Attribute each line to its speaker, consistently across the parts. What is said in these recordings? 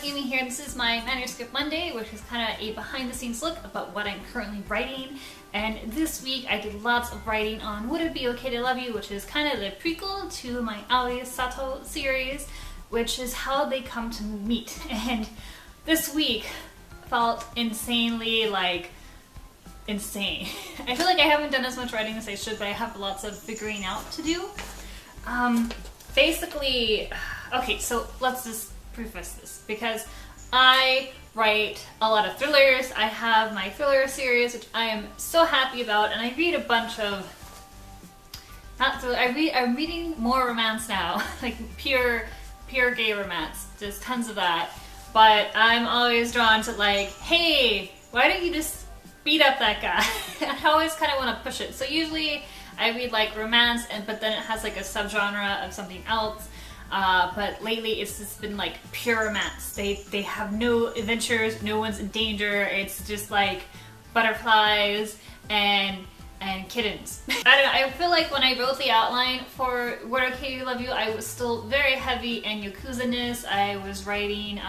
Speaker 1: Amy here. This is my Manuscript Monday, which is kind of a behind the scenes look about what I'm currently writing. And this week I did lots of writing on Would It Be Okay to Love You, which is kind of the prequel to my Aoi Sato series, which is how they come to meet. And this week felt insanely insane. I feel like I haven't done as much writing as I should, but I have lots of figuring out to do. Basically, okay, so let's just preface this, because I write a lot of thrillers. I have my thriller series, which I am so happy about, and I read a bunch of, I'm reading more romance now, like pure gay romance, just tons of that, but I'm always drawn to like, hey, why don't you just beat up that guy? I always kind of want to push it. So usually I read like romance, but then it has like a subgenre of something else. But lately it's just been like pure romance. They have no adventures, no one's in danger. It's just like butterflies and kittens. I don't know, I feel like when I wrote the outline for Would It Be Okay to Love You, I was still very heavy in Yakuza-ness. I was writing,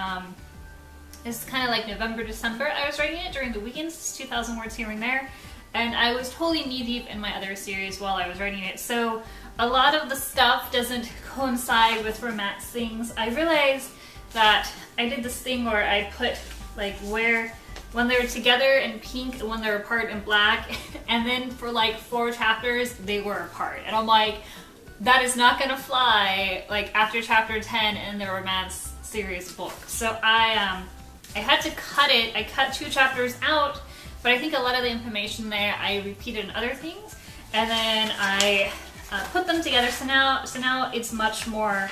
Speaker 1: it's kind of like November, December. I was writing it during the weekends, 2,000 words here and there. And I was totally knee-deep in my other series while I was writing it. So a lot of the stuff doesn't coincide with romance things. I realized that I did this thing where I put like when they're together in pink and when they're apart in black, and then for like 4 chapters they were apart. And I'm like, that is not gonna fly like after chapter 10 in the romance series book. So I had to cut it. I cut 2 chapters out, but I think a lot of the information there I repeated in other things, and then I put them together. So now it's much more,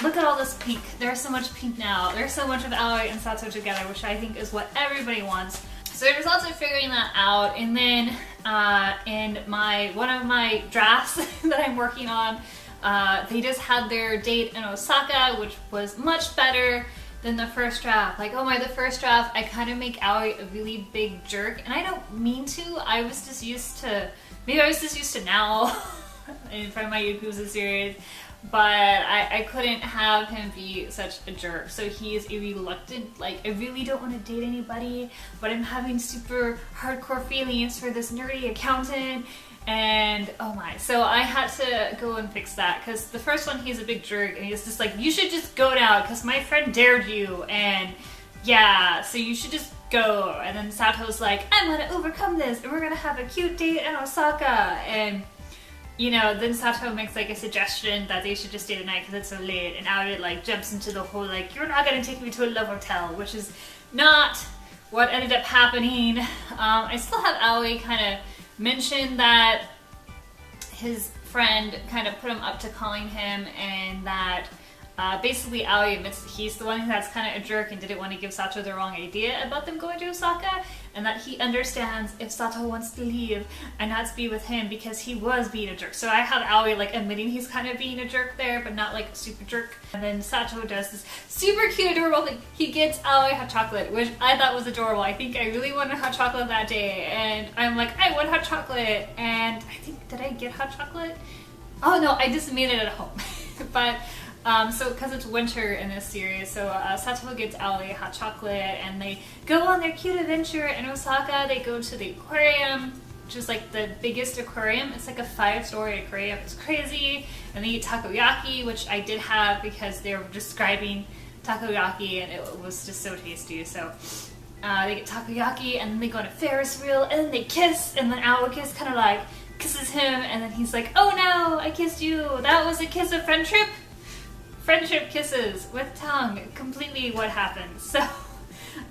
Speaker 1: look at all this pink. There's so much pink now. There's so much of Aoi and Sato together, which I think is what everybody wants. So there's lots of figuring that out. And then in one of my drafts that I'm working on, they just had their date in Osaka, which was much better than the first draft. Like, oh my, the first draft, I kind of make Aoi a really big jerk, and I don't mean to. I was just used to, maybe I was just used to now from my Yakuza series, but I couldn't have him be such a jerk. So he is a reluctant, like, I really don't want to date anybody, but I'm having super hardcore feelings for this nerdy accountant. And oh my, so I had to go and fix that, because the first one he's a big jerk and he's just like, you should just go now because my friend dared you, and yeah, so you should just go. And then Sato's like, I'm gonna overcome this and we're gonna have a cute date in Osaka. And you know, then Sato makes like a suggestion that they should just stay the night because it's so late, and Aoi like jumps into the whole like, you're not gonna take me to a love hotel, which is not what ended up happening. I still have Aoi kind of mention that his friend kind of put him up to calling him, and that basically Aoi admits that he's the one that's kind of a jerk and didn't want to give Sato the wrong idea about them going to Osaka, and that he understands if Sato wants to leave and not to be with him because he was being a jerk. So I have Aoi like admitting he's kind of being a jerk there, but not like a super jerk. And then Sato does this super cute, adorable thing. He gets Aoi hot chocolate, which I thought was adorable. I think I really wanted hot chocolate that day, and I'm like, I want hot chocolate. And I think, did I get hot chocolate? Oh no, I just made it at home. But so because it's winter in this series, so Sato gets Aoi hot chocolate, and they go on their cute adventure in Osaka. They go to the aquarium, which is like the biggest aquarium. It's like a 5-story aquarium. It's crazy. And they eat takoyaki, which I did have because they were describing takoyaki and it was just so tasty. So they get takoyaki, and then they go on a Ferris wheel, and then they kiss, and then Aoi kind of like kisses him, and then he's like, oh no, I kissed you. That was a kiss of friendship. Friendship kisses with tongue, completely what happens. So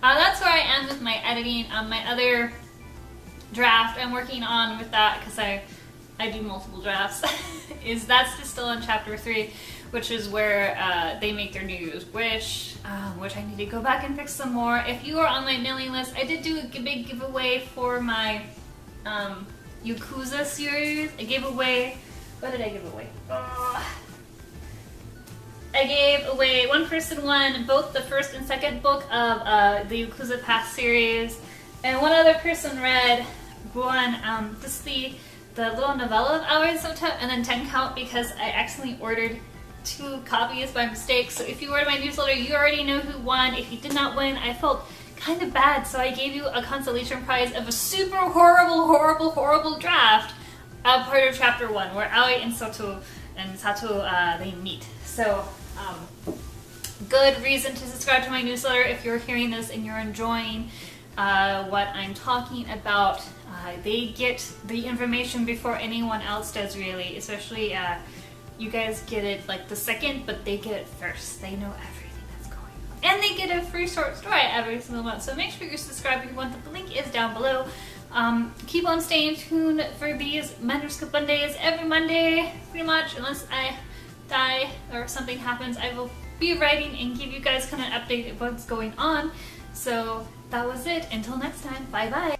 Speaker 1: that's where I am with my editing. My other draft I'm working on with that, because I do multiple drafts, that's just still in chapter 3, which is where they make their New Year's wish, which I need to go back and fix some more. If you are on my mailing list, I did do a big giveaway for my Yakuza series. I gave away, what did I give away? I gave away, one person won both the first and second book of the Yakuza Pass series, and one other person won just the little novella of Aoi Sota, and then 10 count, because I accidentally ordered 2 copies by mistake. So if you ordered my newsletter, you already know who won. If you did not win, I felt kind of bad, so I gave you a consolation prize of a super horrible draft of part of chapter 1 where Aoi and Sato they meet. So good reason to subscribe to my newsletter if you're hearing this and you're enjoying what I'm talking about. They get the information before anyone else does, really, especially you guys get it like the second, but they get it first. They know everything that's going on. And they get a free short story every single month. So make sure you're subscribed if you want. The link is down below. Keep on staying tuned for these Manuscript Mondays every Monday, pretty much, unless I die or something happens. I will be writing and give you guys kind of an update of what's going on. So that was it. Until next time, bye bye.